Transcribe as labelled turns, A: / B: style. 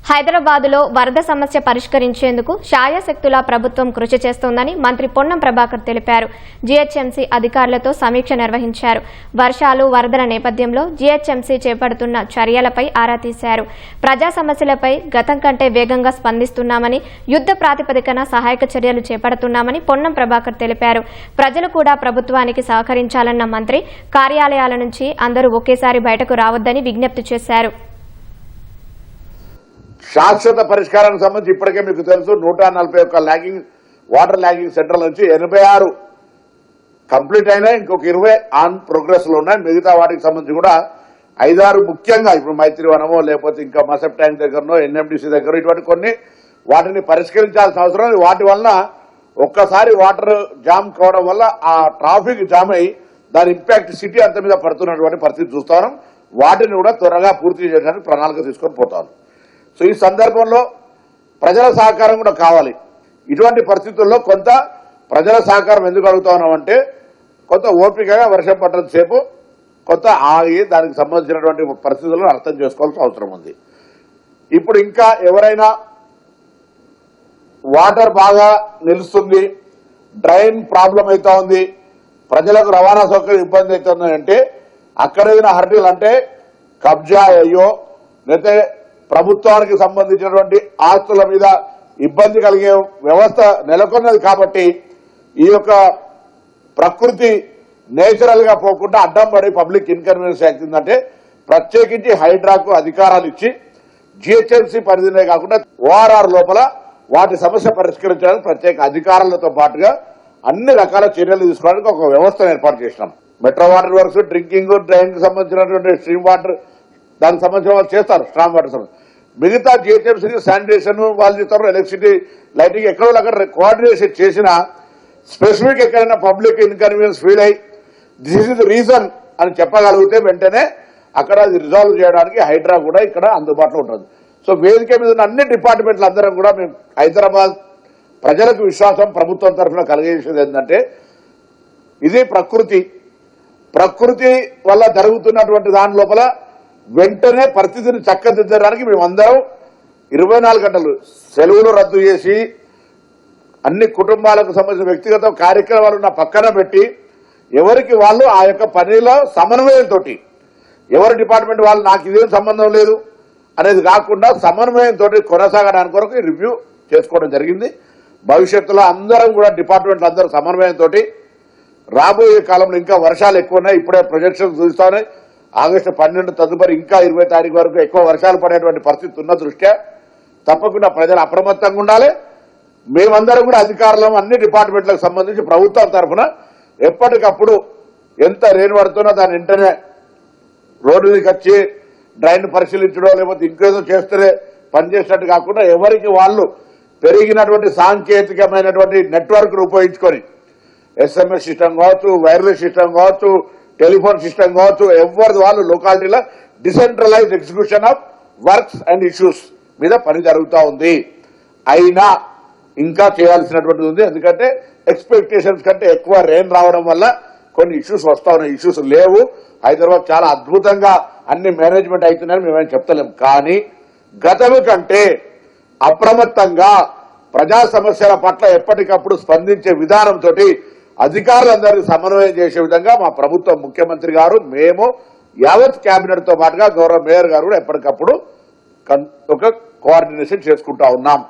A: హైదరాబాదులో వరద సమస్య పరిష్కరించేందుకు శాయశక్తులా ప్రభుత్వం కృషి చేస్తోందని మంత్రి పొన్నం ప్రభాకర్ తెలిపారు. జీహెచ్ఎంసీ అధికారులతో సమీక్ష నిర్వహించారు. వర్షాలు, వరదల నేపథ్యంలో జీహెచ్ఎంసీ చేపడుతున్న చర్యలపై ఆరా తీశారు. ప్రజా సమస్యలపై గతం కంటే వేగంగా స్పందిస్తున్నామని, యుద్ధ ప్రాతిపదికన సహాయక చర్యలు చేపడుతున్నామని పొన్నం ప్రభాకర్ తెలిపారు. ప్రజలు కూడా ప్రభుత్వానికి సహకరించాలన్న మంత్రి కార్యాలయాల నుంచి అందరూ ఒకేసారి బయటకు రావద్దని విజ్ఞప్తి చేశారు.
B: శాశ్వత పరిష్కారానికి సంబంధించి ఇప్పటికే మీకు తెలుసు 141 వాటర్ ల్యాగింగ్ సెంటర్ల నుంచి 86 కంప్లీట్ అయినా, ఇంకొక 20 ఆన్ ప్రోగ్రెస్ లో ఉన్నాయి. మిగతా వాటికి సంబంధించి కూడా 5-6 ముఖ్యంగా ఇప్పుడు మైత్రివనమో లేకపోతే ఇంకా మసప్ ట్యాంక్ దగ్గరనో ఎన్ఎండిసి దగ్గర ఇటువంటి కొన్ని వాటిని పరిష్కరించాల్సిన అవసరం. వాటి వలన ఒక్కసారి వాటర్ జామ్ కావడం వల్ల ఆ ట్రాఫిక్ జామ్ అయి దాని ఇంపాక్ట్ సిటీ అంత మీద పడుతున్నటువంటి పరిస్థితి చూస్తాం. వాటిని కూడా త్వరగా పూర్తి చేయడానికి ప్రణాళిక తీసుకొని పోతాను. సో ఈ సందర్భంలో ప్రజల సహకారం కూడా కావాలి. ఇటువంటి పరిస్థితుల్లో కొంత ప్రజల సహకారం ఎందుకు అడుగుతా ఉన్నామంటే, కొంత ఓపికగా వర్షం పట్టడం సేపు కొంత ఆగి దానికి సంబంధించినటువంటి పరిస్థితులను అర్థం చేసుకోవాల్సిన అవసరం ఉంది. ఇప్పుడు ఇంకా ఎవరైనా వాటర్ బాగా నిలుస్తుంది, డ్రైన్ ప్రాబ్లం అవుతా ఉంది, ప్రజలకు రవాణా సౌకర్యం ఇబ్బంది అవుతుంది అంటే అక్కడ ఏదైనా హర్డీలు అంటే కబ్జా అయ్యో లేకపోతే ప్రభుత్వానికి సంబంధించినటువంటి ఆస్తుల మీద ఇబ్బంది కలిగే వ్యవస్థ నెలకొన్నది. కాబట్టి ఈ యొక్క ప్రకృతి నేచురల్ గా పోకుండా అడ్డం పడి పబ్లిక్ ఇన్కన్వీనియన్స్ అవుతుందంటే ప్రత్యేకించి హైడ్రాకు అధికారాలు ఇచ్చి జీహెచ్ఎంసీ పరిధినే కాకుండా ఓఆర్ఆర్ లోపల వాటి సమస్య పరిష్కరించడానికి ప్రత్యేక అధికారులతో పాటుగా అన్ని రకాల చర్యలు తీసుకోవడానికి ఒక వ్యవస్థను ఏర్పాటు చేసినాం. Metro water works, drinking, drain కి సంబంధించినటువంటి స్ట్రీమ్ వాటర్ దానికి సంబంధించిన వాళ్ళు చేస్తారు. స్ట్రాంగ్ వాటర్ సంబంధించి మిగతా జీహెచ్ఎంసీ శానిటేషన్ వాళ్ళు చేస్తారు. ఎలక్ట్రిసిటీ, లైటింగ్ ఎక్కడో అక్కడ కోఆర్డినేషన్ చేసినా స్పెసిఫిక్ ఎక్కడైనా పబ్లిక్ ఇన్కన్వీనియన్స్ ఫీల్ అయ్యి దిస్ ఇస్ ద రీజన్ అని చెప్పగలిగితే వెంటనే అక్కడ అది రిజాల్వ్ చేయడానికి హైడ్రా కూడా ఇక్కడ అందుబాటులో ఉంటుంది. సో వేదిక మీద ఉన్న అన్ని డిపార్ట్మెంట్లు అందరం కూడా మేము హైదరాబాద్ ప్రజలకు విశ్వాసం ప్రభుత్వం తరఫున కలిగేసేది ఏంటంటే, ఇది ప్రకృతి వల్ల జరుగుతున్నటువంటి దాని లోపల వెంటనే పరిస్థితిని చక్కదిద్దడానికి మేమందరం 24 గంటలు సెలవులు రద్దు చేసి అన్ని కుటుంబాలకు సంబంధించిన వ్యక్తిగత కార్యక్రమాలను పక్కన పెట్టి ఎవరికి వాళ్ళు ఆ యొక్క పనిలో సమన్వయంతో, ఎవరి డిపార్ట్మెంట్ వాళ్ళు నాకు ఇదేం సంబంధం లేదు అనేది కాకుండా సమన్వయంతో కొనసాగడానికి కొరకు రివ్యూ చేసుకోవడం జరిగింది. భవిష్యత్తులో అందరం కూడా డిపార్ట్మెంట్లు అందరూ సమన్వయంతో రాబోయే కాలంలో ఇంకా వర్షాలు ఎక్కువ ఉన్నాయి. ఇప్పుడే ప్రొజెక్షన్స్ చూస్తా ఉన్నాయి. ఆగస్టు 12 తదుపరి ఇంకా 20 తారీఖు వరకు ఎక్కువ వర్షాలు పడేటువంటి పరిస్థితి ఉన్న దృష్ట్యా తప్పకుండా ప్రజలు అప్రమత్తంగా ఉండాలి. మేమందరం కూడా అధికారులం అన్ని డిపార్ట్మెంట్లకు సంబంధించి ప్రభుత్వం తరఫున ఎప్పటికప్పుడు ఎంత రెయిన్ పడుతున్నా దాని వెంటనే రోడ్డు మీదకి వచ్చి డ్రైన్ పరిశీలించడం లేకపోతే ఇంకేదో చేస్తేనే పనిచేసినట్టు కాకుండా ఎవరికి వాళ్ళు పెరిగినటువంటి సాంకేతికమైనటువంటి నెట్వర్క్ను ఉపయోగించుకొని SMS సిస్టమ్ కావచ్చు, వైర్లెస్ సిస్టమ్ కావచ్చు, టెలిఫోన్ సిస్టమ్ కావచ్చు, ఎవరిది వాళ్ళు లొకాలిటీలో decentralised execution of works and issues మీద పని జరుగుతూ ఉంది. అయినా ఇంకా చేయాల్సినటువంటిది ఉంది. ఎందుకంటే ఎక్స్పెక్టేషన్స్ కంటే ఎక్కువ రెయిన్ రావడం వల్ల కొన్ని ఇష్యూస్ వస్తా ఉన్నాయి. ఇష్యూస్ లేవు. హైదరాబాద్ చాలా అద్భుతంగా అన్ని మేనేజ్మెంట్ అవుతున్నాయని మేమేం చెప్తలేం. కానీ గతము కంటే అప్రమత్తంగా ప్రజా సమస్యల పట్ల ఎప్పటికప్పుడు స్పందించే విధానంతో అధికారులందరికీ సమన్వయం చేసే విధంగా మా ప్రభుత్వం, ముఖ్యమంత్రి గారు, మేము యావత్ కేబినెట్ తో పాటుగా గౌరవ మేయర్ గారు కూడా ఎప్పటికప్పుడు ఒక కోఆర్డినేషన్ చేసుకుంటా ఉన్నాం.